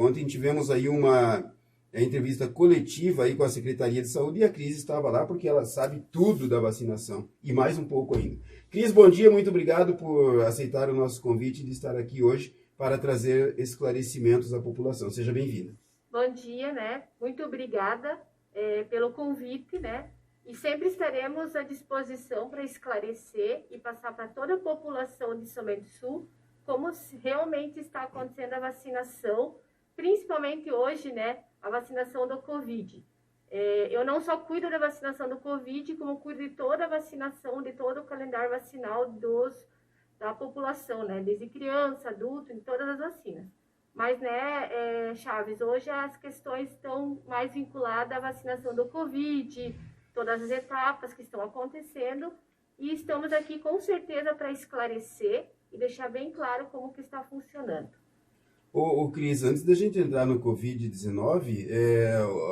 Ontem tivemos aí uma entrevista coletiva aí com a Secretaria de Saúde e a Cris estava lá porque ela sabe tudo da vacinação e mais um pouco ainda. Cris, bom dia, muito obrigado por aceitar o nosso convite de estar aqui hoje para trazer esclarecimentos à população. Seja bem-vinda. Bom dia, né? Muito obrigada pelo convite, né? E sempre estaremos à disposição para esclarecer e passar para toda a população de São Bento do Sul como realmente está acontecendo a vacinação, principalmente hoje, né? A vacinação do Covid. Eu não só cuido da vacinação do Covid, como cuido de toda a vacinação, de todo o calendário vacinal da população, né? Desde criança, adulto, em todas as vacinas. Mas, né, Chaves, hoje as questões estão mais vinculadas à vacinação do Covid, todas as etapas que estão acontecendo, e estamos aqui com certeza para esclarecer e deixar bem claro como que está funcionando. Ô Cris, antes da gente entrar no Covid-19,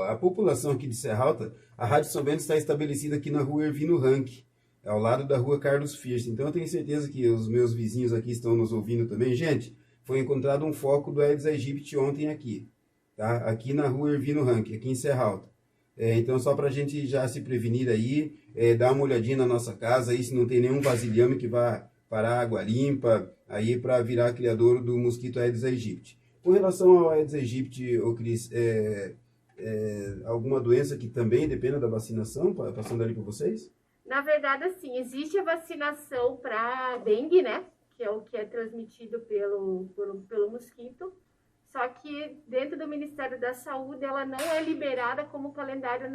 a população aqui de Serra Alta, a Rádio São Bento está estabelecida aqui na rua Ervino Rank, ao lado da rua Carlos First. Então eu tenho certeza que os meus vizinhos aqui estão nos ouvindo também. Gente, foi encontrado um foco do Aedes aegypti ontem aqui, tá? Aqui na rua Ervino Rank, aqui em Serra Alta. Então só para a gente já se prevenir aí, dar uma olhadinha na nossa casa aí, se não tem nenhum vasilhame que vá parar água limpa, aí para virar criador do mosquito Aedes aegypti. Com relação ao Aedes aegypti, ô Cris, alguma doença que também dependa da vacinação, passando ali para vocês? Na verdade, assim, existe a vacinação para dengue, né? Que é o que é transmitido pelo mosquito. Só que dentro do Ministério da Saúde, ela não é liberada como calendário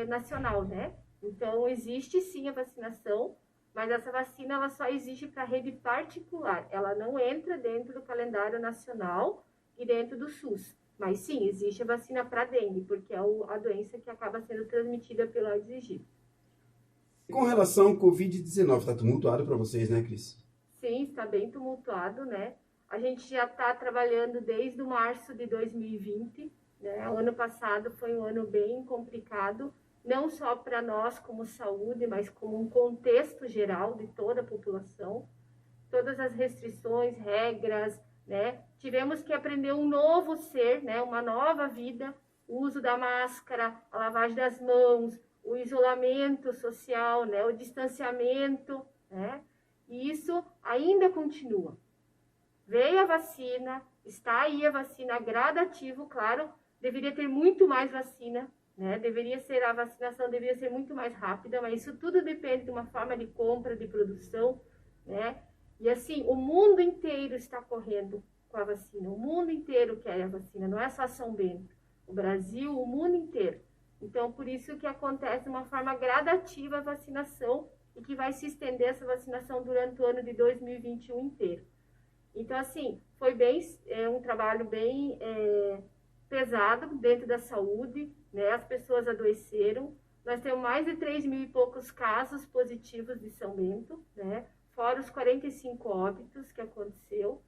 nacional, né? Então, existe sim a vacinação, mas essa vacina ela só existe para a rede particular. Ela não entra dentro do calendário nacional e dentro do SUS. Mas sim, existe a vacina para dengue, porque é a doença que acaba sendo transmitida pelo Aedes aegypti. Com relação ao Covid-19, está tumultuado para vocês, né, Cris? Sim, está bem tumultuado, né? A gente já está trabalhando desde março de 2020, né? O ano passado foi um ano bem complicado, não só para nós como saúde, mas como um contexto geral de toda a população. Todas as restrições, regras, né? Tivemos que aprender um novo ser, né? Uma nova vida, o uso da máscara, a lavagem das mãos, o isolamento social, né? O distanciamento, né? E isso ainda continua. Veio a vacina, está aí a vacina gradativo, claro, deveria ter muito mais vacina, né? A vacinação deveria ser muito mais rápida, mas isso tudo depende de uma forma de compra, de produção, né? E assim, o mundo inteiro está correndo com a vacina, o mundo inteiro quer a vacina, não é só São Bento, o Brasil, o mundo inteiro. Então, por isso que acontece de uma forma gradativa a vacinação e que vai se estender essa vacinação durante o ano de 2021 inteiro. Então, assim, foi um trabalho bem pesado dentro da saúde, né? As pessoas adoeceram. Nós temos mais de 3 mil e poucos casos positivos de São Bento, né? Fora os 45 óbitos que aconteceu.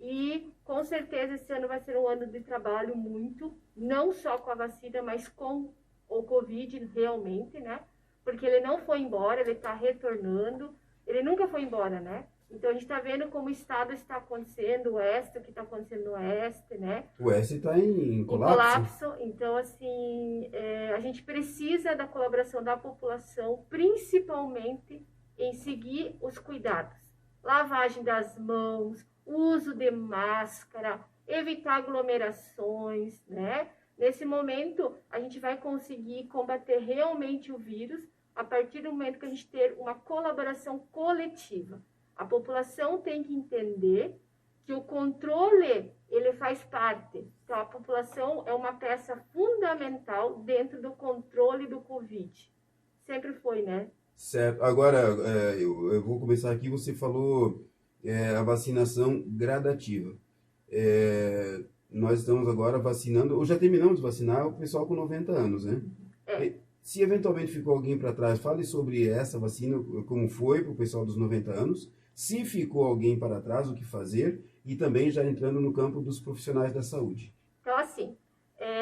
E, com certeza, esse ano vai ser um ano de trabalho muito, não só com a vacina, mas com o Covid realmente, né? Porque ele não foi embora, ele está retornando. Ele nunca foi embora, né? Então, a gente está vendo como o estado está acontecendo, o oeste, o que está acontecendo no oeste, né? O oeste está em colapso. Então, assim, a gente precisa da colaboração da população, principalmente em seguir os cuidados. Lavagem das mãos, uso de máscara, evitar aglomerações, né? Nesse momento, a gente vai conseguir combater realmente o vírus a partir do momento que a gente ter uma colaboração coletiva. A população tem que entender que o controle, ele faz parte. Então, a população é uma peça fundamental dentro do controle do Covid. Sempre foi, né? Certo. Agora, eu vou começar aqui. Você falou a vacinação gradativa. Nós estamos agora vacinando, ou já terminamos de vacinar o pessoal com 90 anos, né? Se eventualmente ficou alguém para trás, fale sobre essa vacina, como foi para o pessoal dos 90 anos. Se ficou alguém para trás, o que fazer? E também já entrando no campo dos profissionais da saúde. Então, assim,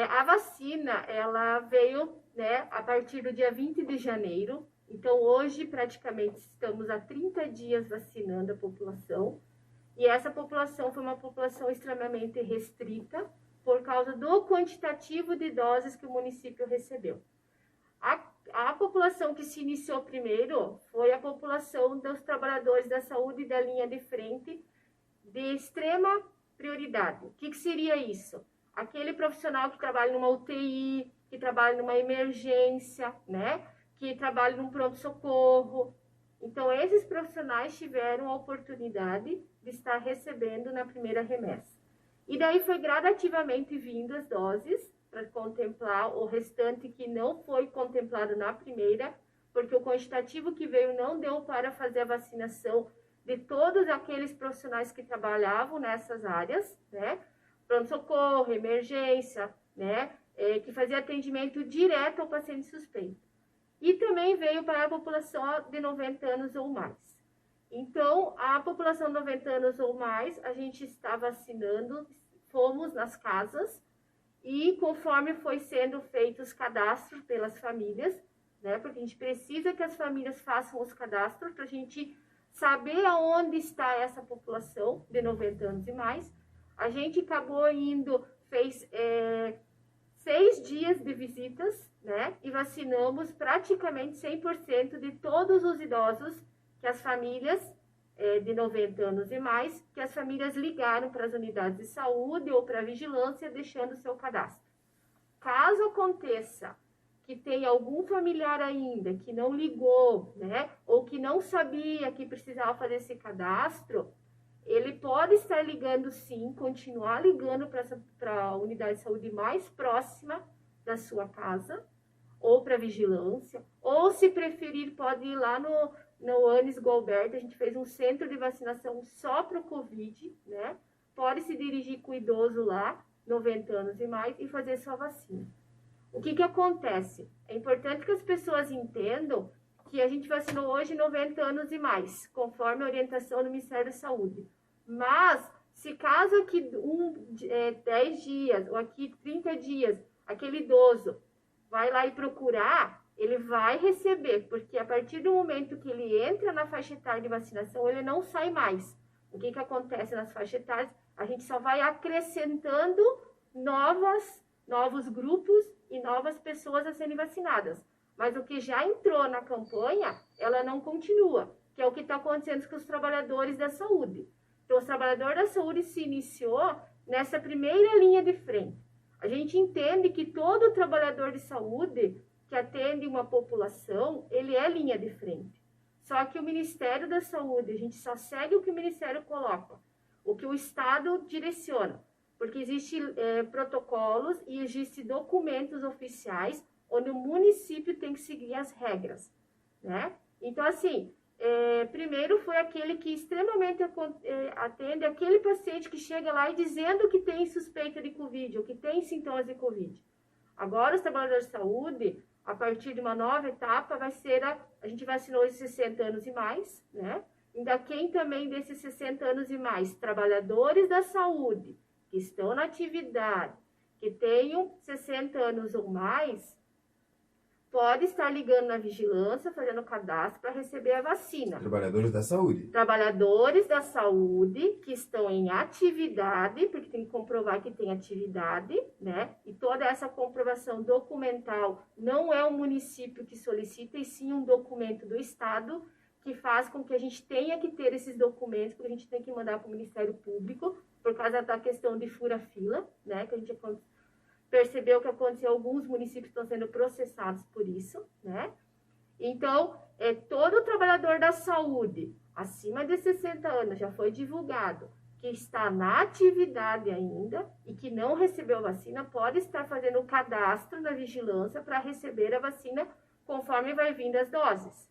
a vacina, ela veio, né, a partir do dia 20 de janeiro. Então, hoje, praticamente, estamos há 30 dias vacinando a população. E essa população foi uma população extremamente restrita, causa do quantitativo de doses que o município recebeu. A população que se iniciou primeiro foi a população dos trabalhadores da saúde da linha de frente de extrema prioridade. O que seria isso? Aquele profissional que trabalha numa UTI, que trabalha numa emergência, né? Que trabalha num pronto-socorro. Então, esses profissionais tiveram a oportunidade de estar recebendo na primeira remessa. E daí foi gradativamente vindo as doses para contemplar o restante que não foi contemplado na primeira, porque o quantitativo que veio não deu para fazer a vacinação de todos aqueles profissionais que trabalhavam nessas áreas, né? Pronto-socorro, emergência, né? Que fazia atendimento direto ao paciente suspeito. E também veio para a população de 90 anos ou mais. Então, a população de 90 anos ou mais, a gente está vacinando, fomos nas casas, e conforme foi sendo feitos os cadastros pelas famílias, né? Porque a gente precisa que as famílias façam os cadastros para a gente saber aonde está essa população de 90 anos e mais. A gente acabou fez 6 dias de visitas, né? E vacinamos praticamente 100% de todos os idosos que as famílias de 90 anos e mais, que as famílias ligaram para as unidades de saúde ou para a vigilância, deixando o seu cadastro. Caso aconteça que tem algum familiar ainda que não ligou, né, ou que não sabia que precisava fazer esse cadastro, ele pode estar ligando sim, continuar ligando para a unidade de saúde mais próxima da sua casa, ou para a vigilância, ou se preferir pode ir lá no Anis Golbert, a gente fez um centro de vacinação só para o Covid, né? Pode se dirigir com o idoso lá, 90 anos e mais, e fazer sua vacina. O que acontece? É importante que as pessoas entendam que a gente vacinou hoje 90 anos e mais, conforme a orientação do Ministério da Saúde. Mas, se caso aqui 10 dias, ou aqui 30 dias, aquele idoso vai lá e procurar, ele vai receber, porque a partir do momento que ele entra na faixa etária de vacinação, ele não sai mais. O que acontece nas faixas etárias? A gente só vai acrescentando novos grupos e novas pessoas a serem vacinadas. Mas o que já entrou na campanha, ela não continua, que é o que está acontecendo com os trabalhadores da saúde. Então, os trabalhadores da saúde se iniciou nessa primeira linha de frente. A gente entende que todo trabalhador de saúde que atende uma população, ele é linha de frente. Só que o Ministério da Saúde, a gente só segue o que o Ministério coloca, o que o Estado direciona, porque existem protocolos e existem documentos oficiais onde o município tem que seguir as regras, né? Então, assim, primeiro foi aquele que extremamente atende aquele paciente que chega lá e dizendo que tem suspeita de Covid ou que tem sintomas de Covid. Agora, os trabalhadores de saúde, a partir de uma nova etapa, a gente vacinou os 60 anos e mais, né? Ainda quem também desses 60 anos e mais, trabalhadores da saúde, que estão na atividade, que tenham 60 anos ou mais, pode estar ligando na vigilância, fazendo cadastro para receber a vacina. Trabalhadores da saúde. Trabalhadores da saúde que estão em atividade, porque tem que comprovar que tem atividade, né? E toda essa comprovação documental não é o município que solicita, e sim um documento do Estado, que faz com que a gente tenha que ter esses documentos, porque a gente tem que mandar para o Ministério Público, por causa da questão de fura-fila, né? Que a gente percebeu que aconteceu, alguns municípios estão sendo processados por isso, né? Então, todo trabalhador da saúde, acima de 60 anos, já foi divulgado, que está na atividade ainda e que não recebeu vacina, pode estar fazendo o cadastro na vigilância para receber a vacina conforme vai vindo as doses.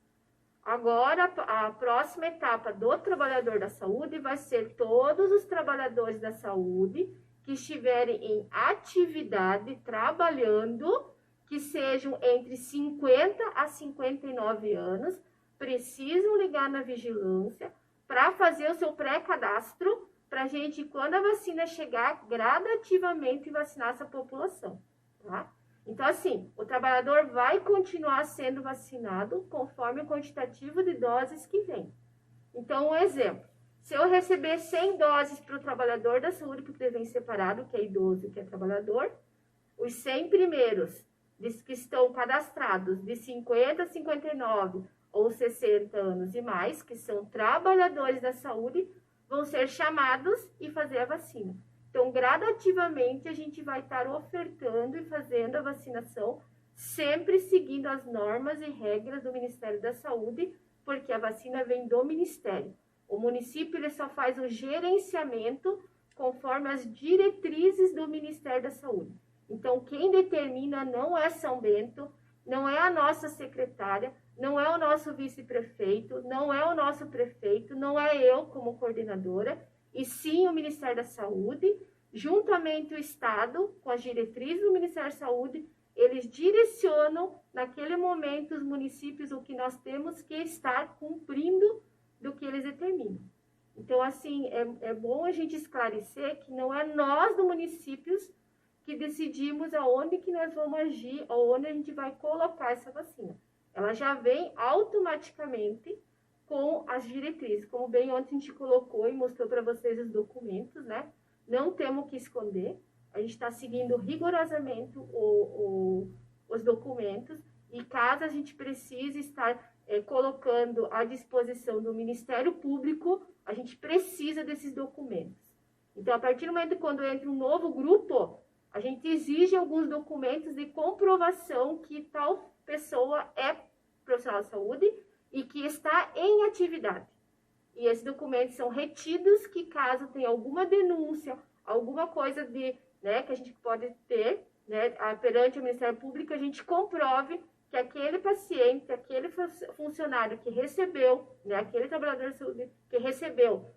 Agora, a próxima etapa do trabalhador da saúde vai ser todos os trabalhadores da saúde que estiverem em atividade, trabalhando, que sejam entre 50 a 59 anos, precisam ligar na vigilância para fazer o seu pré-cadastro, para a gente, quando a vacina chegar, gradativamente vacinar essa população, tá? Então, assim, o trabalhador vai continuar sendo vacinado conforme o quantitativo de doses que vem. Então, um exemplo, Se eu receber 100 doses para o trabalhador da saúde, porque vem separado, que é idoso e que é trabalhador, os 100 primeiros que estão cadastrados de 50 a 59 ou 60 anos e mais, que são trabalhadores da saúde, vão ser chamados e fazer a vacina. Então, gradativamente, a gente vai estar ofertando e fazendo a vacinação, sempre seguindo as normas e regras do Ministério da Saúde, porque a vacina vem do Ministério. O município ele só faz o gerenciamento conforme as diretrizes do Ministério da Saúde. Então, quem determina não é São Bento, não é a nossa secretária, não é o nosso vice-prefeito, não é o nosso prefeito, não é eu como coordenadora, e sim o Ministério da Saúde, juntamente o Estado, com as diretrizes do Ministério da Saúde, eles direcionam naquele momento os municípios o que nós temos que estar cumprindo do que eles determinam. Então, assim, é bom a gente esclarecer que não é nós do municípios que decidimos aonde que nós vamos agir, aonde a gente vai colocar essa vacina. Ela já vem automaticamente com as diretrizes, como bem ontem a gente colocou e mostrou para vocês os documentos, né? Não temos que esconder, a gente está seguindo rigorosamente os documentos e caso a gente precise estar colocando à disposição do Ministério Público, a gente precisa desses documentos. Então, a partir do momento quando entra um novo grupo, a gente exige alguns documentos de comprovação que tal pessoa é profissional de saúde e que está em atividade. E esses documentos são retidos que caso tenha alguma denúncia, alguma coisa de, né, que a gente pode ter, né, perante o Ministério Público, a gente comprove que aquele paciente, aquele funcionário que recebeu, né, aquele trabalhador de saúde que recebeu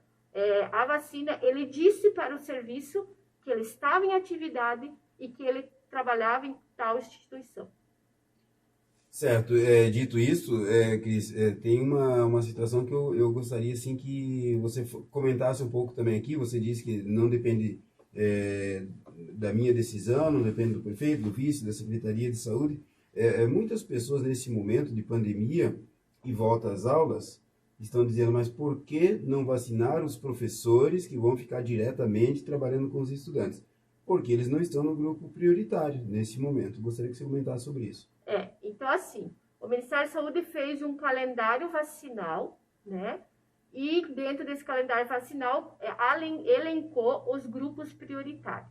a vacina, ele disse para o serviço que ele estava em atividade e que ele trabalhava em tal instituição. Certo. Dito isso, Cris, tem uma situação que eu gostaria assim, que você comentasse um pouco também aqui. Você disse que não depende da minha decisão, não depende do prefeito, do vice, da Secretaria de Saúde. Muitas pessoas nesse momento de pandemia e volta às aulas estão dizendo, mas por que não vacinar os professores que vão ficar diretamente trabalhando com os estudantes? Porque eles não estão no grupo prioritário nesse momento. Gostaria que você comentasse sobre isso. Então assim, o Ministério da Saúde fez um calendário vacinal, né? E dentro desse calendário vacinal, elencou os grupos prioritários,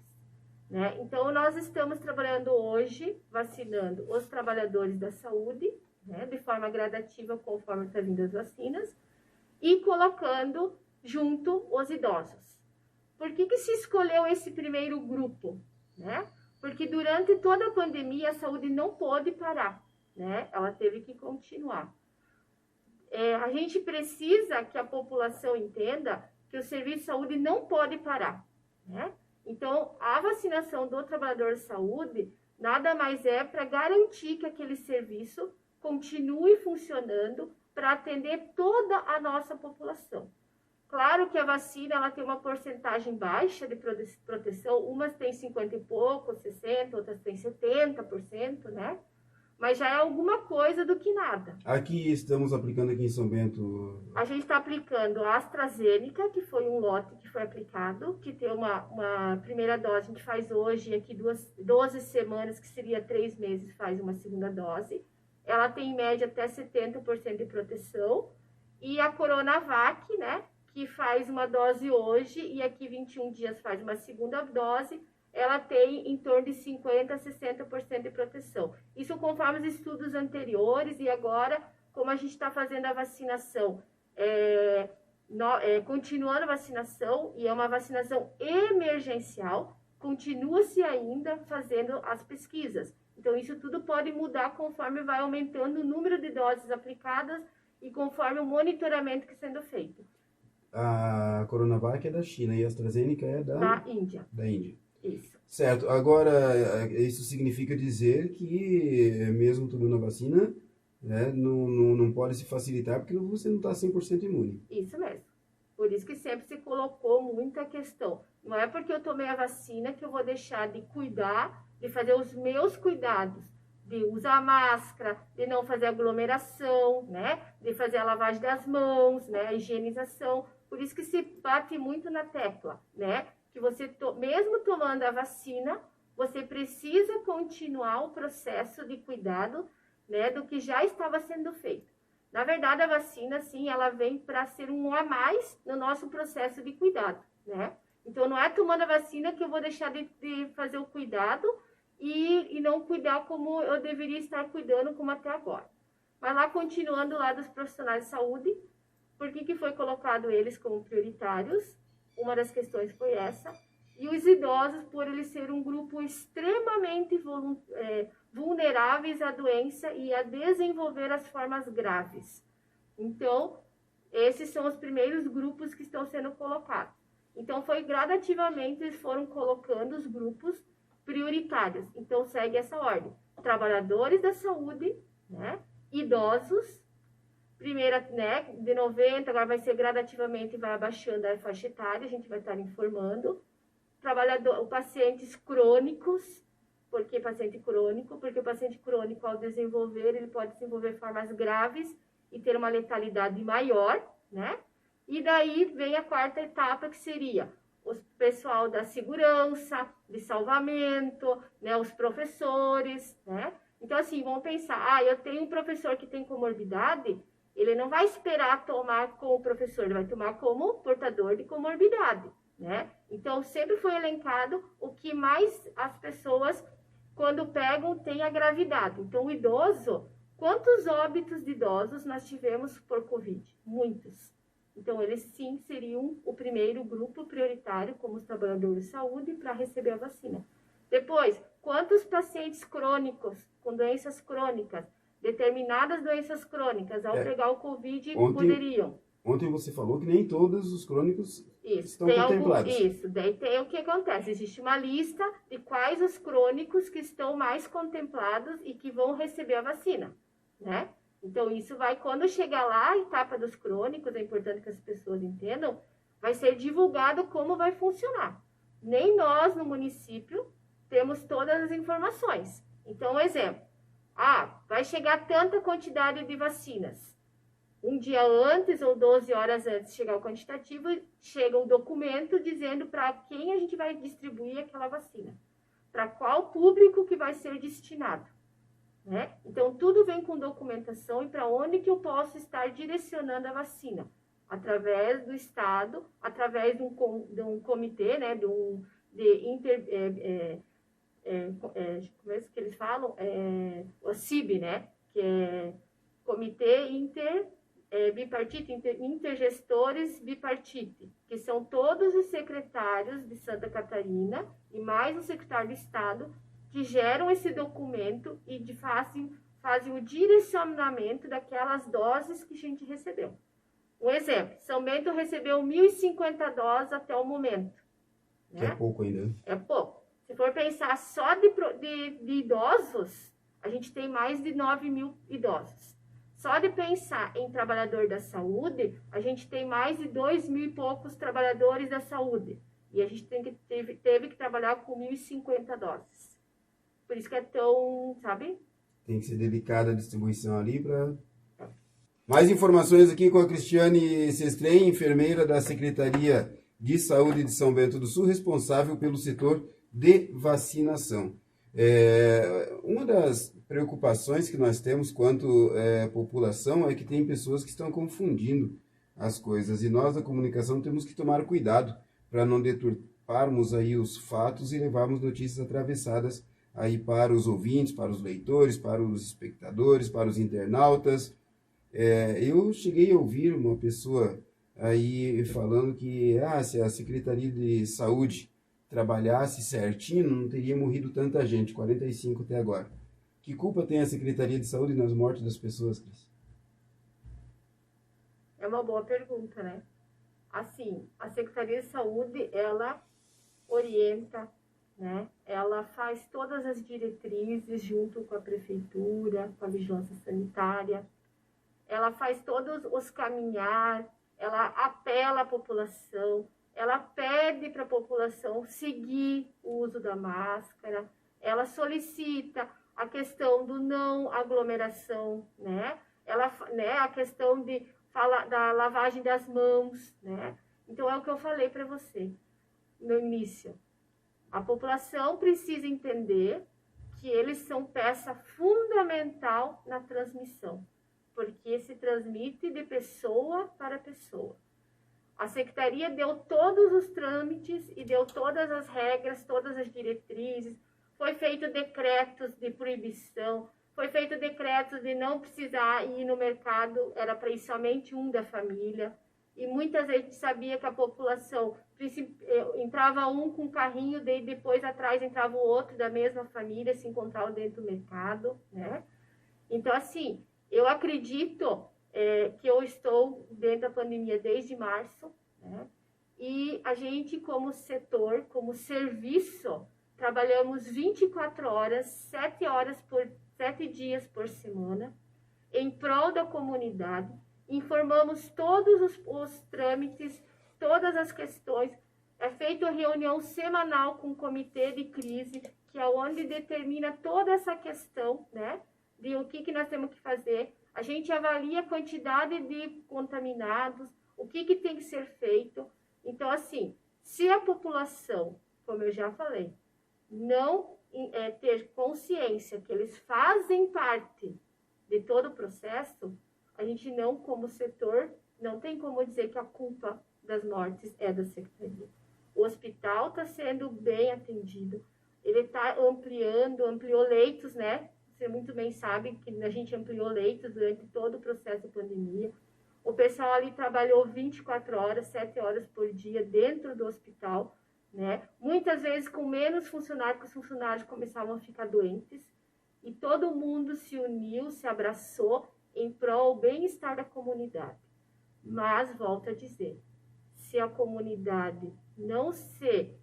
né? Então, nós estamos trabalhando hoje, vacinando os trabalhadores da saúde, né? De forma gradativa, conforme está vindo as vacinas, e colocando junto os idosos. Por que se escolheu esse primeiro grupo, né? Porque durante toda a pandemia, a saúde não pôde parar, né? Ela teve que continuar. A gente precisa que a população entenda que o serviço de saúde não pode parar, né? Então, a vacinação do trabalhador de saúde nada mais é para garantir que aquele serviço continue funcionando para atender toda a nossa população. Claro que a vacina ela tem uma porcentagem baixa de proteção, umas tem 50 e pouco, 60, outras tem 70%, né? Mas já é alguma coisa do que nada. Aqui estamos aplicando aqui em São Bento... A gente está aplicando a AstraZeneca, que foi um lote que foi aplicado, que tem uma primeira dose, a gente faz hoje, aqui 12 semanas, que seria 3 meses, faz uma segunda dose. Ela tem em média até 70% de proteção. E a Coronavac, né, que faz uma dose hoje e aqui 21 dias faz uma segunda dose, ela tem em torno de 50% a 60% de proteção. Isso conforme os estudos anteriores e agora, como a gente está fazendo a vacinação, continuando a vacinação, e é uma vacinação emergencial, continua-se ainda fazendo as pesquisas. Então, isso tudo pode mudar conforme vai aumentando o número de doses aplicadas e conforme o monitoramento que está sendo feito. A Coronavac é da China e a AstraZeneca é da Índia. Da Índia. Isso. Certo. Agora, isso significa dizer que mesmo tomando a vacina, né, não pode se facilitar porque você não está 100% imune. Isso mesmo. Por isso que sempre se colocou muita questão. Não é porque eu tomei a vacina que eu vou deixar de cuidar, de fazer os meus cuidados, de usar máscara, de não fazer aglomeração, né, de fazer a lavagem das mãos, né, a higienização. Por isso que se bate muito na tecla, né? Que você, mesmo tomando a vacina, você precisa continuar o processo de cuidado, né, do que já estava sendo feito. Na verdade, a vacina, sim, ela vem para ser um a mais no nosso processo de cuidado, né? Então, não é tomando a vacina que eu vou deixar de fazer o cuidado e não cuidar como eu deveria estar cuidando como até agora. Mas lá, continuando lá dos profissionais de saúde, por que foi colocado eles como prioritários? Uma das questões foi essa. E os idosos, por eles ser um grupo extremamente vulneráveis à doença e a desenvolver as formas graves. Então, esses são os primeiros grupos que estão sendo colocados. Então, foi gradativamente, eles foram colocando os grupos prioritários. Então, segue essa ordem. Trabalhadores da saúde, né? Idosos, primeira, né, de 90, agora vai ser gradativamente, vai abaixando a faixa etária, a gente vai estar informando. Pacientes crônicos, por que paciente crônico? Porque o paciente crônico, ao desenvolver, ele pode desenvolver formas graves e ter uma letalidade maior, né? E daí vem a quarta etapa, que seria o pessoal da segurança, de salvamento, né? Os professores, né? Então, assim, vamos pensar, eu tenho um professor que tem comorbidade, ele não vai esperar tomar com o professor, ele vai tomar como portador de comorbidade, né? Então, sempre foi elencado o que mais as pessoas, quando pegam, tem a gravidade. Então, o idoso, quantos óbitos de idosos nós tivemos por Covid? Muitos. Então, eles sim seriam o primeiro grupo prioritário, como os trabalhadores de saúde, para receber a vacina. Depois, quantos pacientes crônicos, com doenças crônicas, determinadas doenças crônicas, ao pegar o Covid, poderiam? Ontem você falou que nem todos os crônicos estão contemplados. Isso, daí tem o que acontece. Existe uma lista de quais os crônicos que estão mais contemplados e que vão receber a vacina, né? Então, isso vai, quando chegar lá, a etapa dos crônicos, é importante que as pessoas entendam, vai ser divulgado como vai funcionar. Nem nós, no município, temos todas as informações. Então, um exemplo. Vai chegar tanta quantidade de vacinas. Um dia antes ou 12 horas antes de chegar o quantitativo, chega um documento dizendo para quem a gente vai distribuir aquela vacina. Para qual público que vai ser destinado. Né? Então, tudo vem com documentação e para onde que eu posso estar direcionando a vacina. Através do Estado, através de um comitê, né? Como é que eles falam? O CIB, né? Que é Comitê Bipartite, Intergestores Bipartite, que são todos os secretários de Santa Catarina e mais o secretário de Estado que geram esse documento e fazem o direcionamento daquelas doses que a gente recebeu. Um exemplo, São Bento recebeu 1.050 doses até o momento. Né? Que é pouco ainda. É pouco. Se for pensar só de idosos, a gente tem mais de 9.000 idosos. Só de pensar em trabalhador da saúde, a gente tem mais de 2.000 e poucos trabalhadores da saúde. E a gente teve que trabalhar com 1.050 doses. Por isso que é tão, sabe? Tem que ser delicada a distribuição ali para... Mais informações aqui com a Cristiane Sestrem, enfermeira da Secretaria de Saúde de São Bento do Sul, responsável pelo setor de vacinação. Uma das preocupações que nós temos quanto população é que tem pessoas que estão confundindo as coisas e nós da comunicação temos que tomar cuidado para não deturparmos aí os fatos e levarmos notícias atravessadas aí para os ouvintes, para os leitores, para os espectadores, para os internautas. Eu cheguei a ouvir uma pessoa aí falando que se a Secretaria de Saúde trabalhasse certinho, não teria morrido tanta gente, 45 até agora. Que culpa tem a Secretaria de Saúde nas mortes das pessoas, Cris? É uma boa pergunta, né? Assim, a Secretaria de Saúde, ela orienta, né? Ela faz todas as diretrizes junto com a prefeitura, com a vigilância sanitária. Ela faz todos os caminhar, ela apela à população, ela pede para a população seguir o uso da máscara, ela solicita a questão do não aglomeração, né? A questão da lavagem das mãos, né? Então, é o que eu falei para você no início. A população precisa entender que eles são peça fundamental na transmissão, porque se transmite de pessoa para pessoa. A Secretaria deu todos os trâmites e deu todas as regras, todas as diretrizes, foi feito decretos de proibição, foi feito decretos de não precisar ir no mercado, era para ir somente um da família. E muitas vezes sabia que a população entrava um com um carrinho, daí depois atrás entrava o outro da mesma família, se encontrava dentro do mercado, né? Então, assim, eu acredito que eu estou dentro da pandemia desde março, né? E a gente, como setor, como serviço, trabalhamos 24 horas, 7 dias por semana, em prol da comunidade, informamos todos os trâmites, todas as questões, é feita reunião semanal com o comitê de crise, que é onde determina toda essa questão, né, de o que nós temos que fazer. A gente avalia a quantidade de contaminados, o que tem que ser feito. Então, assim, se a população, como eu já falei, não ter consciência que eles fazem parte de todo o processo, a gente não, como setor, não tem como dizer que a culpa das mortes é da Secretaria. O hospital está sendo bem atendido, ele está ampliou leitos, né? Você muito bem sabe que a gente ampliou leitos durante todo o processo de pandemia. O pessoal ali trabalhou 24 horas, 7 horas por dia dentro do hospital, né? Muitas vezes com menos funcionários, porque os funcionários começavam a ficar doentes. E todo mundo se uniu, se abraçou em prol do bem-estar da comunidade. Mas, volto a dizer, se a comunidade não se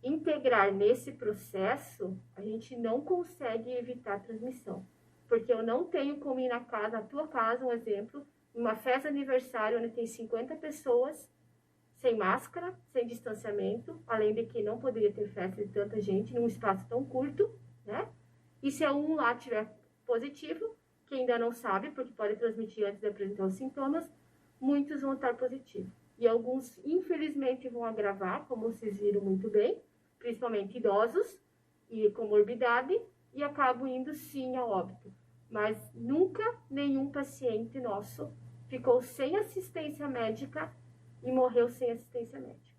integrar nesse processo, a gente não consegue evitar a transmissão. Porque eu não tenho como ir na tua casa, um exemplo, uma festa de aniversário onde tem 50 pessoas, sem máscara, sem distanciamento, além de que não poderia ter festa de tanta gente num espaço tão curto, né? E se um lá tiver positivo, que ainda não sabe, porque pode transmitir antes de apresentar os sintomas, muitos vão estar positivos. E alguns, infelizmente, vão agravar, como vocês viram muito bem, principalmente idosos e comorbidade, e acabam indo sim ao óbito. Mas nunca nenhum paciente nosso ficou sem assistência médica e morreu sem assistência médica.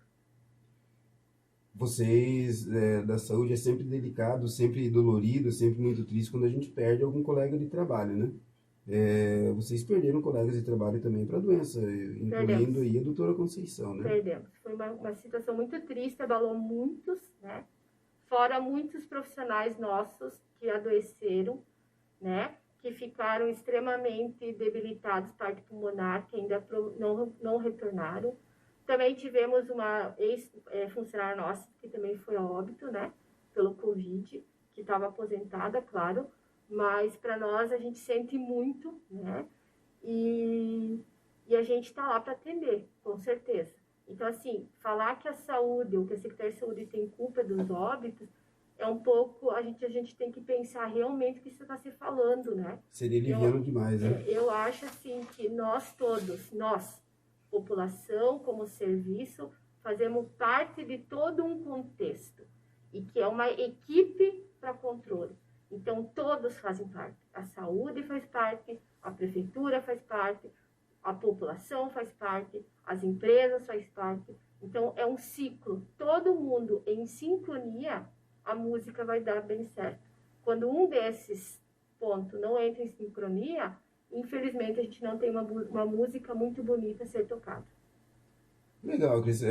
Vocês da saúde é sempre delicado, sempre dolorido, sempre muito triste quando a gente perde algum colega de trabalho, né? Vocês perderam colegas de trabalho também para a doença, incluindo aí a doutora Conceição, né? Perdemos. Foi uma situação muito triste, abalou muitos, né? Fora muitos profissionais nossos que adoeceram, né? Que ficaram extremamente debilitados, parte pulmonar, que ainda não retornaram. Também tivemos uma ex-funcionária nossa, que também foi a óbito, né? Pelo Covid, que estava aposentada, claro. Mas para nós a gente sente muito, né? E a gente está lá para atender, com certeza. Então, assim, falar que a saúde, ou que a Secretaria de Saúde tem culpa dos óbitos, é um pouco, a gente tem que pensar realmente o que você está se falando, né? Seria liviano demais, né? Eu acho, assim, que nós todos, população, como serviço, fazemos parte de todo um contexto, e que é uma equipe para controle. Então, todos fazem parte. A saúde faz parte, a prefeitura faz parte, a população faz parte, as empresas faz parte. Então, é um ciclo. Todo mundo em sincronia, a música vai dar bem certo. Quando um desses pontos não entra em sincronia, infelizmente, a gente não tem uma música muito bonita a ser tocada. Legal, Cris.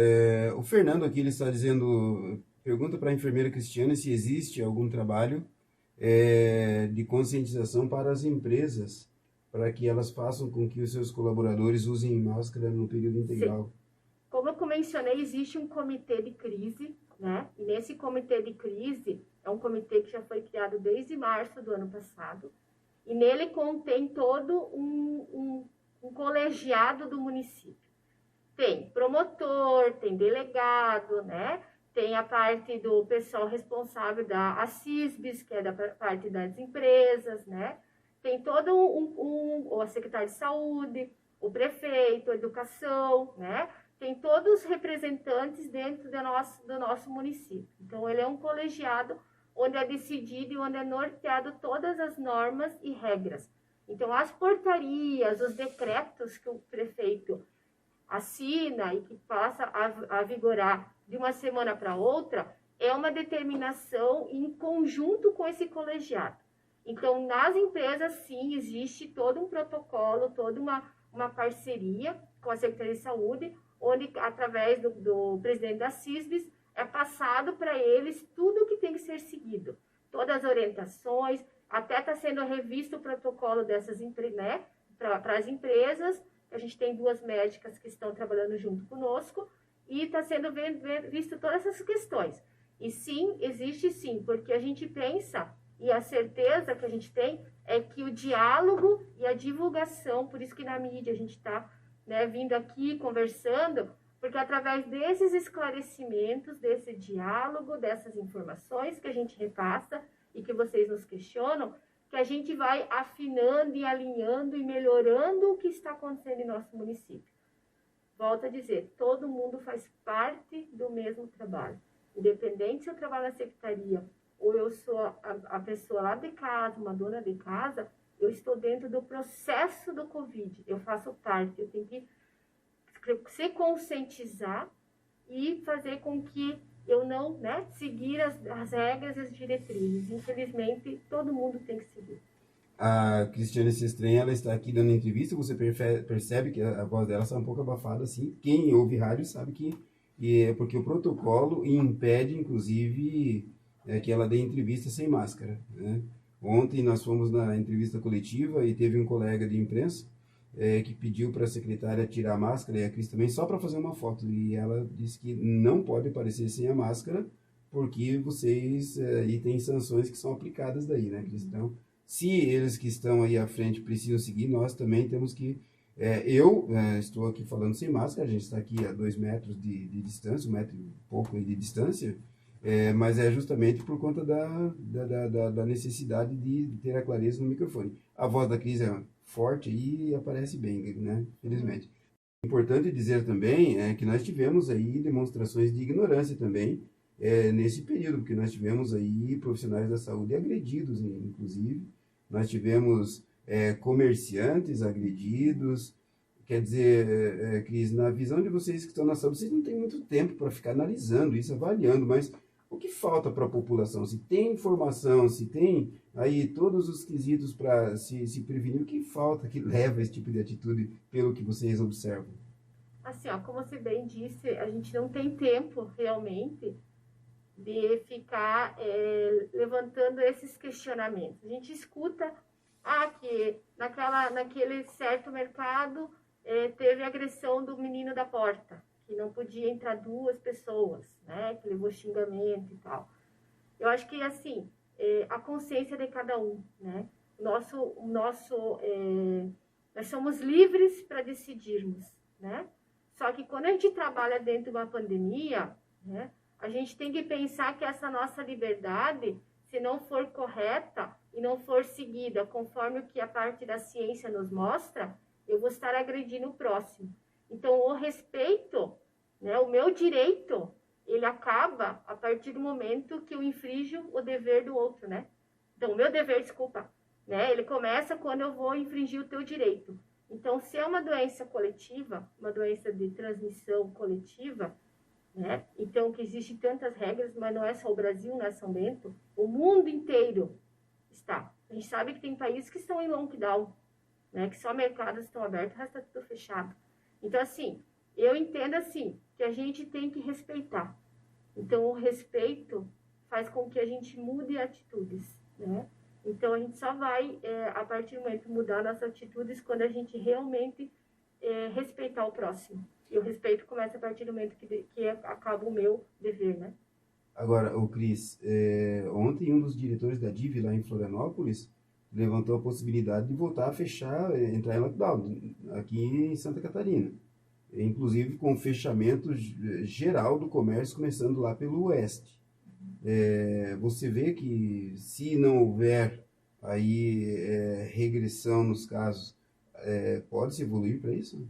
O Fernando aqui, ele está dizendo, pergunta para a enfermeira Cristiana se existe algum trabalho de conscientização para as empresas, para que elas façam com que os seus colaboradores usem máscara no período integral. Sim. Como eu mencionei, existe um comitê de crise, né? E nesse comitê de crise, é um comitê que já foi criado desde março do ano passado, e nele contém todo um colegiado do município. Tem promotor, tem delegado, né? Tem a parte do pessoal responsável da ACISBES, que é da parte das empresas, né? Tem todo a secretária de saúde, o prefeito, a educação, né? tem todos os representantes dentro do nosso município. Então, ele é um colegiado onde é decidido e onde é norteado todas as normas e regras. Então, as portarias, os decretos que o prefeito assina e que passa a vigorar de uma semana para outra, é uma determinação em conjunto com esse colegiado. Então, nas empresas, sim, existe todo um protocolo, toda uma parceria com a Secretaria de Saúde, onde, através do presidente da CISBS, é passado para eles tudo o que tem que ser seguido. Todas as orientações, até está sendo revisto o protocolo dessas né, para as empresas. A gente tem 2 médicas que estão trabalhando junto conosco e está sendo visto todas essas questões. E sim, existe sim, porque a gente pensa, e a certeza que a gente tem é que o diálogo e a divulgação, por isso que na mídia a gente está, né, vindo aqui conversando, porque através desses esclarecimentos, desse diálogo, dessas informações que a gente repassa e que vocês nos questionam, que a gente vai afinando e alinhando e melhorando o que está acontecendo em nosso município. Volto a dizer, todo mundo faz parte do mesmo trabalho. Independente se eu trabalho na secretaria ou eu sou a pessoa lá de casa, uma dona de casa, eu estou dentro do processo do Covid. Eu faço parte, eu tenho que se conscientizar e fazer com que eu não, né, seguir as regras e as diretrizes. Infelizmente, todo mundo tem que seguir. A Cristiane Sestren, ela está aqui dando entrevista, você percebe que a voz dela está um pouco abafada, assim. Quem ouve rádio sabe que é porque o protocolo impede, inclusive, que ela dê entrevista sem máscara, né? Ontem nós fomos na entrevista coletiva e teve um colega de imprensa que pediu para a secretária tirar a máscara, e a Cris também, só para fazer uma foto. E ela disse que não pode aparecer sem a máscara, porque vocês aí tem sanções que são aplicadas daí, né, Cris? Então, se eles que estão aí à frente precisam seguir, nós também temos que... eu estou aqui falando sem máscara, a gente está aqui a 2 metros de distância, 1 metro e pouco de distância, mas é justamente por conta da necessidade de ter a clareza no microfone. A voz da Cris é forte e aparece bem, né? Felizmente. Importante dizer também que nós tivemos aí demonstrações de ignorância também nesse período, porque nós tivemos aí profissionais da saúde agredidos, inclusive. Nós tivemos comerciantes agredidos. Quer dizer, Cris, na visão de vocês que estão na saúde, vocês não têm muito tempo para ficar analisando isso, avaliando, mas o que falta para a população? Se tem informação, se tem aí todos os quesitos para se prevenir, o que falta que leva a esse tipo de atitude pelo que vocês observam? Assim, ó, como você bem disse, a gente não tem tempo realmente de ficar levantando esses questionamentos. A gente escuta que naquele certo mercado teve agressão do menino da porta, que não podia entrar 2 pessoas, né, que levou xingamento e tal. Eu acho que, assim, a consciência de cada um, né, nós somos livres para decidirmos, né, só que quando a gente trabalha dentro de uma pandemia, né, a gente tem que pensar que essa nossa liberdade, se não for correta e não for seguida conforme o que a parte da ciência nos mostra, eu vou estar agredindo o próximo. Então, o respeito, né, o meu direito, ele acaba a partir do momento que eu infrinjo o dever do outro, né? Então, o meu dever, desculpa, né, ele começa quando eu vou infringir o teu direito. Então, se é uma doença coletiva, uma doença de transmissão coletiva, né? Então, que existem tantas regras, mas não é só o Brasil, não é São Bento, o mundo inteiro está. A gente sabe que tem países que estão em lockdown, né? Que só mercados estão abertos, o resto está tudo fechado. Então, assim, eu entendo assim, que a gente tem que respeitar. Então, o respeito faz com que a gente mude atitudes, né? Então, a gente só vai, a partir do momento, mudar nossas atitudes quando a gente realmente respeitar o próximo. E o respeito começa a partir do momento que acaba o meu dever, né? Agora, o Cris, ontem um dos diretores da DIV lá em Florianópolis levantou a possibilidade de voltar a fechar, entrar em lockdown, aqui em Santa Catarina. Inclusive com o fechamento geral do comércio, começando lá pelo oeste. Você vê que se não houver aí regressão nos casos, pode-se evoluir para isso?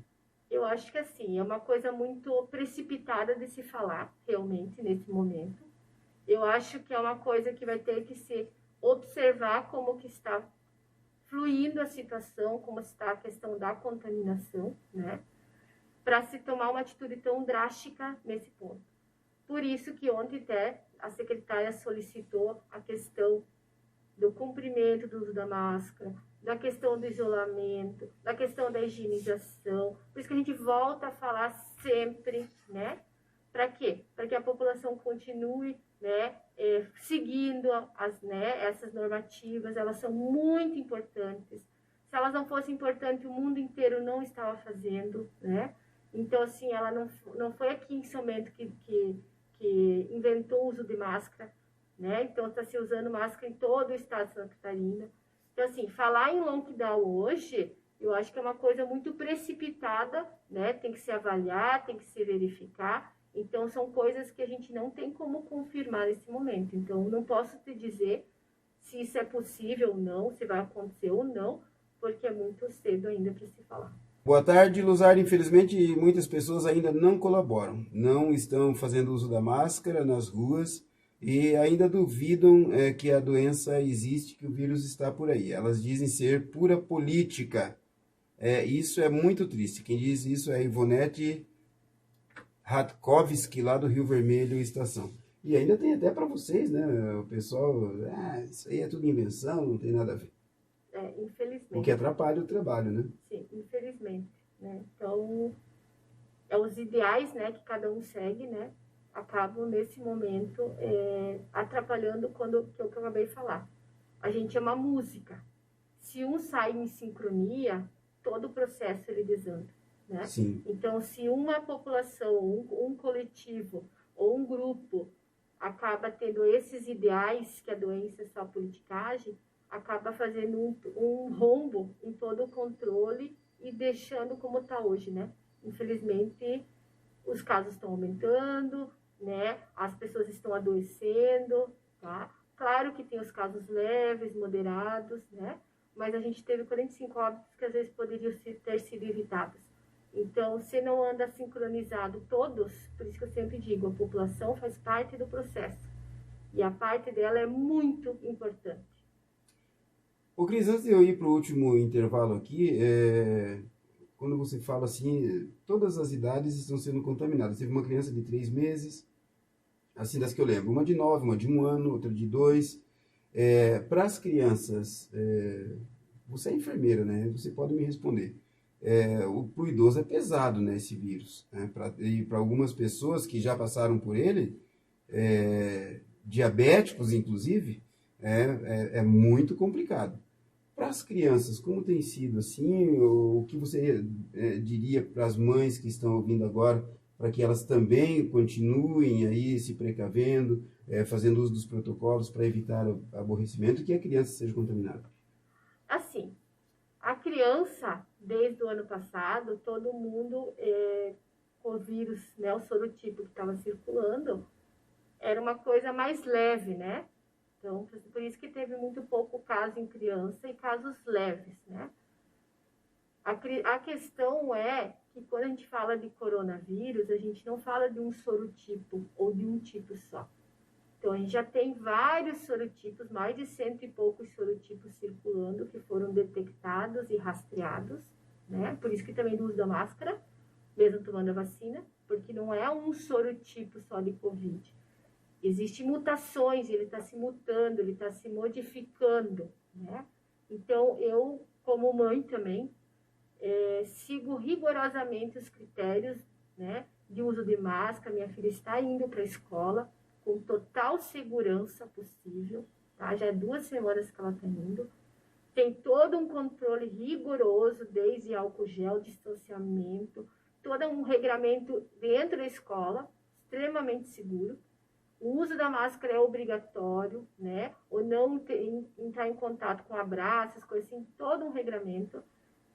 Eu acho que assim, é uma coisa muito precipitada de se falar, realmente, nesse momento. Eu acho que é uma coisa que vai ter que se observar como que está fluindo a situação, como está a questão da contaminação, né? Para se tomar uma atitude tão drástica nesse ponto. Por isso que ontem até a secretária solicitou a questão do cumprimento do uso da máscara, da questão do isolamento, da questão da higienização. Por isso que a gente volta a falar sempre, né? Para quê? Para que a população continue, né, seguindo essas normativas. Elas são muito importantes. Se elas não fossem importantes, o mundo inteiro não estava fazendo, né? Então, assim, ela não foi aqui em São Bento que inventou o uso de máscara, né? Então, está se usando máscara em todo o estado de Santa Catarina. Então, assim, falar em lockdown hoje, eu acho que é uma coisa muito precipitada, né? Tem que se avaliar, tem que se verificar. Então, são coisas que a gente não tem como confirmar nesse momento. Então, não posso te dizer se isso é possível ou não, se vai acontecer ou não, porque é muito cedo ainda para se falar. Boa tarde, Luzar. Infelizmente, muitas pessoas ainda não colaboram, não estão fazendo uso da máscara nas ruas e ainda duvidam que a doença existe, que o vírus está por aí. Elas dizem ser pura política. Isso é muito triste. Quem diz isso é a Ivonete Ratkovski, lá do Rio Vermelho Estação. E ainda tem até para vocês, né? O pessoal, isso aí é tudo invenção, não tem nada a ver. Infelizmente. O que atrapalha o trabalho, né? Sim, infelizmente. Né? Então, os ideais, né, que cada um segue, né, acabam nesse momento atrapalhando que eu acabei de falar. A gente é uma música. Se um sai em sincronia, todo o processo ele desanda. Né? Sim. Então, se uma população, um coletivo ou um grupo acaba tendo esses ideais, que a doença é só politicagem, acaba fazendo um rombo em todo o controle e deixando como está hoje, né? Infelizmente, os casos estão aumentando, né? As pessoas estão adoecendo, tá? Claro que tem os casos leves, moderados, né? Mas a gente teve 45 óbitos que às vezes poderiam ter sido evitados. Então, se não anda sincronizado todos, por isso que eu sempre digo, a população faz parte do processo. E a parte dela é muito importante. Ô Cris, antes de eu ir para o último intervalo aqui, quando você fala assim, todas as idades estão sendo contaminadas. Teve uma criança de 3 meses, assim das que eu lembro, uma de 9, uma de 1 ano, outra de 2. Para as crianças, você é enfermeira, né? Você pode me responder. Para o idoso é pesado, né, esse vírus. Né? E para algumas pessoas que já passaram por ele, diabéticos inclusive, é muito complicado. Para as crianças, como tem sido assim? O que você diria para as mães que estão ouvindo agora, para que elas também continuem aí se precavendo, fazendo uso dos protocolos para evitar o aborrecimento e que a criança seja contaminada? Assim, a criança, desde o ano passado, todo mundo com o vírus, né, o sorotipo que estava circulando, era uma coisa mais leve, né? Então, por isso que teve muito pouco caso em criança e casos leves, né? A questão é que quando a gente fala de coronavírus, a gente não fala de um sorotipo ou de um tipo só. Então, a gente já tem vários sorotipos, mais de 100 e poucos sorotipos circulando, que foram detectados e rastreados, né? Por isso que também do uso da máscara, mesmo tomando a vacina, porque não é um sorotipo só de Covid. Existem mutações, ele está se mutando, ele está se modificando, né? Então, eu, como mãe também, sigo rigorosamente os critérios, né, de uso de máscara. Minha filha está indo para a escola com total segurança possível, tá? Já é 2 semanas que ela está indo. Tem todo um controle rigoroso, desde álcool gel, distanciamento, todo um regramento dentro da escola, extremamente seguro. O uso da máscara é obrigatório, né? Ou não entrar em contato com abraços, coisas assim, todo um regramento.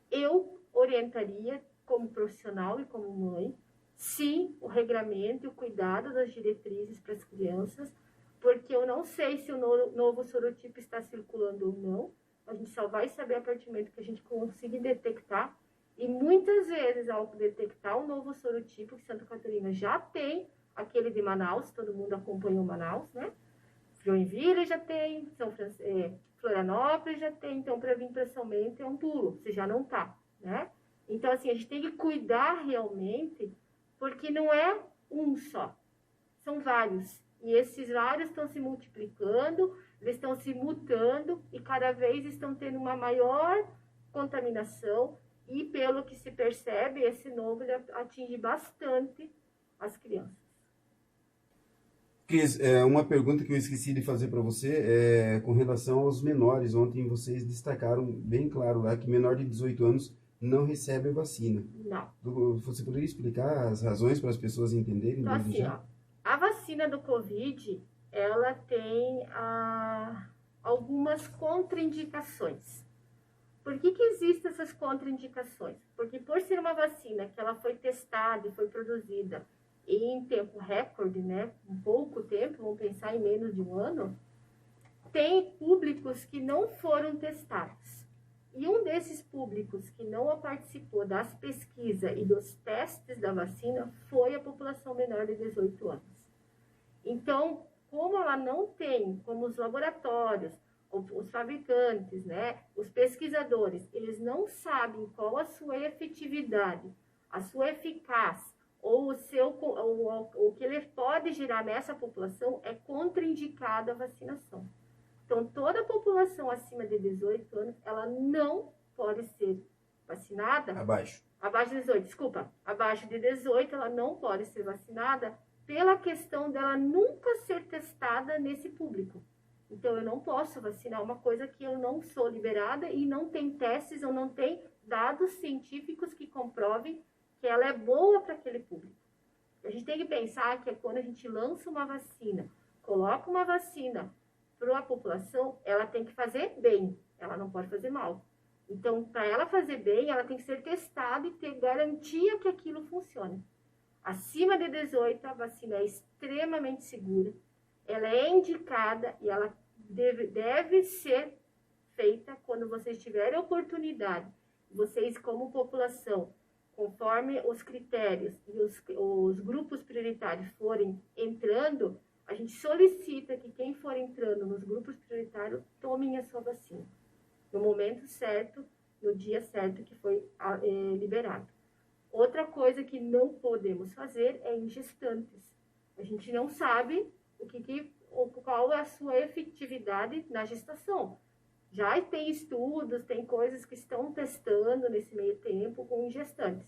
Eu orientaria, como profissional e como mãe, sim, o regramento e o cuidado das diretrizes para as crianças, porque eu não sei se o novo sorotipo está circulando ou não. A gente só vai saber a partir do momento que a gente conseguir detectar E muitas vezes, ao detectar um novo sorotipo, que Santa Catarina já tem, aquele de Manaus, todo mundo acompanhou Manaus, né? Joinville já tem, Florianópolis já tem, então para vir para São Bento é um pulo, você já não tá, né? Então, assim, a gente tem que cuidar realmente, porque não é um só, são vários. E esses vários estão se multiplicando, eles estão se mutando e cada vez estão tendo uma maior contaminação. E pelo que se percebe, esse novo ele atinge bastante as crianças. Cris, uma pergunta que eu esqueci de fazer para você é com relação aos menores. Ontem vocês destacaram bem claro lá que menor de 18 anos não recebe vacina. Não. Você poderia explicar as razões para as pessoas entenderem? Então, assim, ó, a vacina do Covid, ela tem algumas contraindicações. Por que existem essas contraindicações? Porque por ser uma vacina que ela foi testada e foi produzida em tempo recorde, né, em pouco tempo, vamos pensar em menos de um ano, tem públicos que não foram testados. E um desses públicos que não participou das pesquisas e dos testes da vacina foi a população menor de 18 anos. Então, como ela não tem, como os laboratórios, os fabricantes, né, os pesquisadores, eles não sabem qual a sua efetividade, a sua eficácia, ou o que ele pode gerar nessa população, é contraindicada a vacinação. Então, toda a população acima de 18 anos, ela não pode ser vacinada. Abaixo de 18, desculpa. Abaixo de 18, ela não pode ser vacinada pela questão dela nunca ser testada nesse público. Então, eu não posso vacinar uma coisa que eu não sou liberada e não tem testes ou não tem dados científicos que comprovem que ela é boa para aquele público. A gente tem que pensar que quando a gente lança uma vacina, coloca uma vacina para a população, ela tem que fazer bem, ela não pode fazer mal. Então, para ela fazer bem, ela tem que ser testada e ter garantia que aquilo funcione. Acima de 18, a vacina é extremamente segura, ela é indicada e ela deve ser feita quando vocês tiverem oportunidade. Vocês, como população, conforme os critérios e os grupos prioritários forem entrando, a gente solicita que quem for entrando nos grupos prioritários tomem a sua vacina. No momento certo, no dia certo que foi liberado. Outra coisa que não podemos fazer é em gestantes. A gente não sabe qual é a sua efetividade na gestação. Já tem estudos, tem coisas que estão testando nesse meio tempo com gestantes.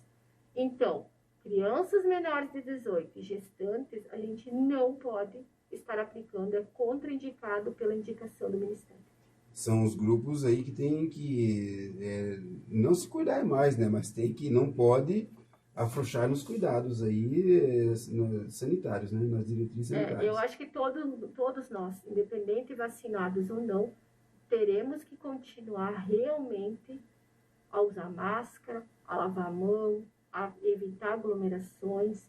Então, crianças menores de 18 e gestantes, a gente não pode estar aplicando, é contraindicado pela indicação do Ministério. São os grupos aí que tem que não se cuidar mais, né? Mas não pode afrouxar nos cuidados aí sanitários, né? Nas diretrizes sanitárias. Eu acho que todos nós, independente vacinados ou não, teremos que continuar realmente a usar máscara, a lavar a mão, a evitar aglomerações,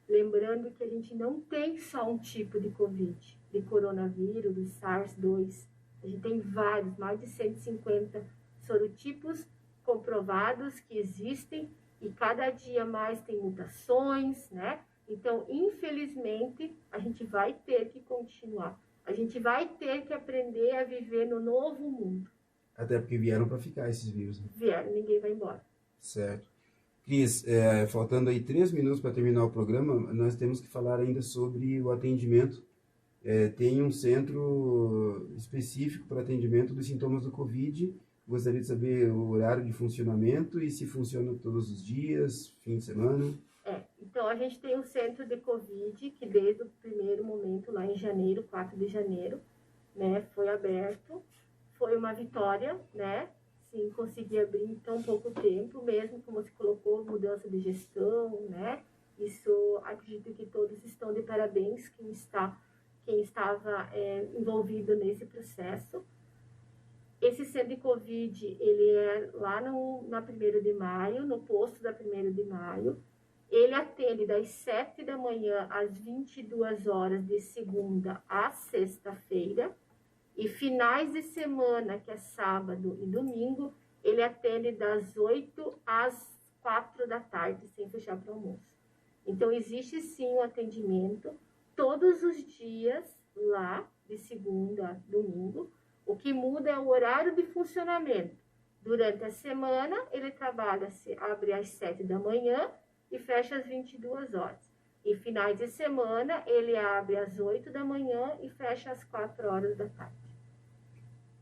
lembrando que a gente não tem só um tipo de Covid, de coronavírus, do SARS-2, a gente tem vários, mais de 150 sorotipos comprovados que existem e cada dia mais tem mutações, né? Então, infelizmente, a gente vai ter que continuar. A gente vai ter que aprender a viver no novo mundo. Até porque vieram para ficar esses vírus. Né? Vieram, ninguém vai embora. Certo. Cris, faltando aí 3 minutos para terminar o programa, nós temos que falar ainda sobre o atendimento. Tem um centro específico para atendimento dos sintomas do Covid. Gostaria de saber o horário de funcionamento e se funciona todos os dias, fim de semana. Então, a gente tem um centro de Covid que desde o primeiro momento, lá em janeiro, 4 de janeiro, né, foi aberto. Foi uma vitória, né? Sim, conseguir abrir em tão pouco tempo, mesmo como você colocou, mudança de gestão, né? Isso, acredito que todos estão de parabéns, quem estava envolvido nesse processo. Esse centro de Covid, ele é lá na 1º de maio, no posto da 1º de maio. Ele atende das 7 da manhã às 22 horas, de segunda a sexta-feira. E finais de semana, que é sábado e domingo, ele atende das 8 às 4 da tarde, sem fechar para almoço. Então, existe sim um atendimento todos os dias lá, de segunda a domingo. O que muda é o horário de funcionamento. Durante a semana, ele trabalha, abre às 7 da manhã e fecha às 22 horas. E finais de semana, ele abre às 8 da manhã e fecha às 4 horas da tarde.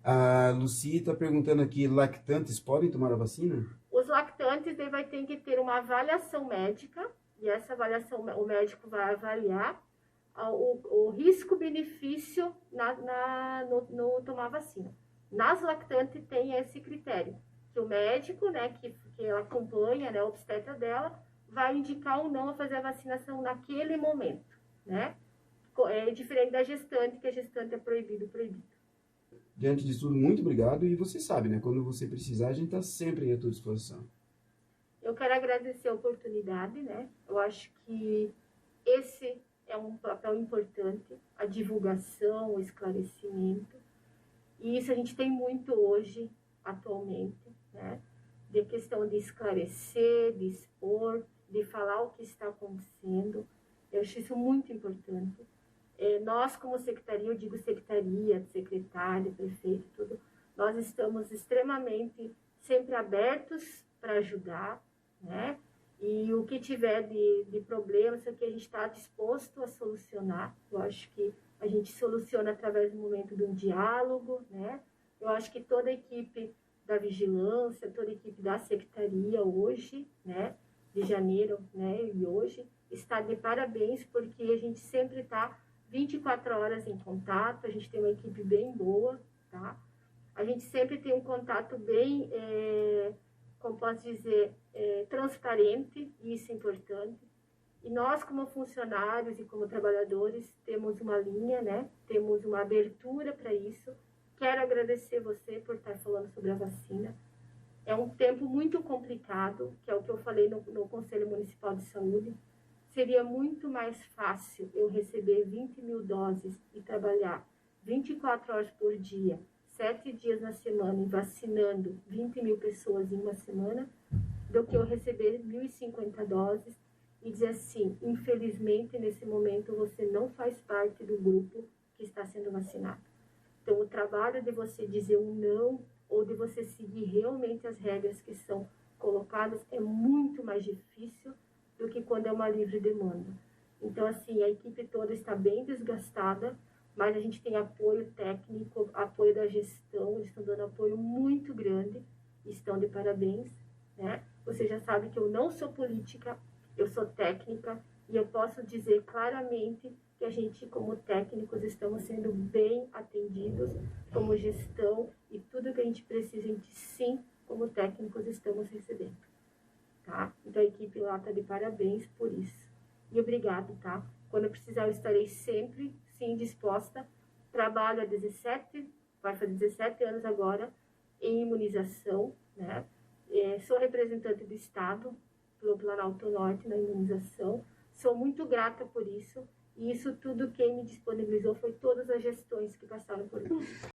A Lucy está perguntando aqui, lactantes podem tomar a vacina? Os lactantes, ele vai ter que ter uma avaliação médica, e essa avaliação, o médico vai avaliar o risco-benefício no tomar vacina. Nas lactantes tem esse critério, que o médico, né, que acompanha, né, a obstetra dela, vai indicar ou não a fazer a vacinação naquele momento, né? É diferente da gestante, que a gestante é proibido. Diante disso tudo, muito obrigado. E você sabe, né? Quando você precisar, a gente está sempre à tua disposição. Eu quero agradecer a oportunidade, né? Eu acho que esse é um papel importante, a divulgação, o esclarecimento. E isso a gente tem muito hoje, atualmente, né? De questão de esclarecer, de expor, de falar o que está acontecendo. Eu acho isso muito importante. Nós, como secretaria, eu digo secretaria, secretário, prefeito, tudo, nós estamos extremamente sempre abertos para ajudar, né? E o que tiver de problemas, é que a gente está disposto a solucionar. Eu acho que a gente soluciona através do momento de um diálogo, né? Eu acho que toda a equipe da vigilância, toda a equipe da secretaria hoje, né? De janeiro, né? E hoje, está de parabéns, porque a gente sempre está 24 horas em contato, a gente tem uma equipe bem boa, tá? A gente sempre tem um contato bem, como posso dizer, transparente, e isso é importante. E nós, como funcionários e como trabalhadores, temos uma linha, né? Temos uma abertura para isso. Quero agradecer você por estar falando sobre a vacina. É um tempo muito complicado, que é o que eu falei no Conselho Municipal de Saúde. Seria muito mais fácil eu receber 20 mil doses e trabalhar 24 horas por dia, 7 dias na semana, e vacinando 20 mil pessoas em uma semana, do que eu receber 1.050 doses e dizer assim, infelizmente, nesse momento, você não faz parte do grupo que está sendo vacinado. Então, o trabalho de você dizer um não, ou de você seguir realmente as regras que são colocadas, é muito mais difícil do que quando é uma livre demanda. Então, assim, a equipe toda está bem desgastada, mas a gente tem apoio técnico, apoio da gestão, eles estão dando apoio muito grande, estão de parabéns, né? Você já sabe que eu não sou política, eu sou técnica, e eu posso dizer claramente que a gente, como técnicos, estamos sendo bem atendidos, como gestão, e tudo que a gente precisa, a gente sim, como técnicos, estamos recebendo. Tá? Então a equipe lá está de parabéns por isso. E obrigado, tá? Quando eu precisar, eu estarei sempre, sim, disposta. Trabalho há 17, vai fazer 17 anos agora, em imunização, né? Sou representante do Estado, pelo Planalto Norte, na imunização. Sou muito grata por isso. E isso tudo quem me disponibilizou foi todas as gestões que passaram por aqui.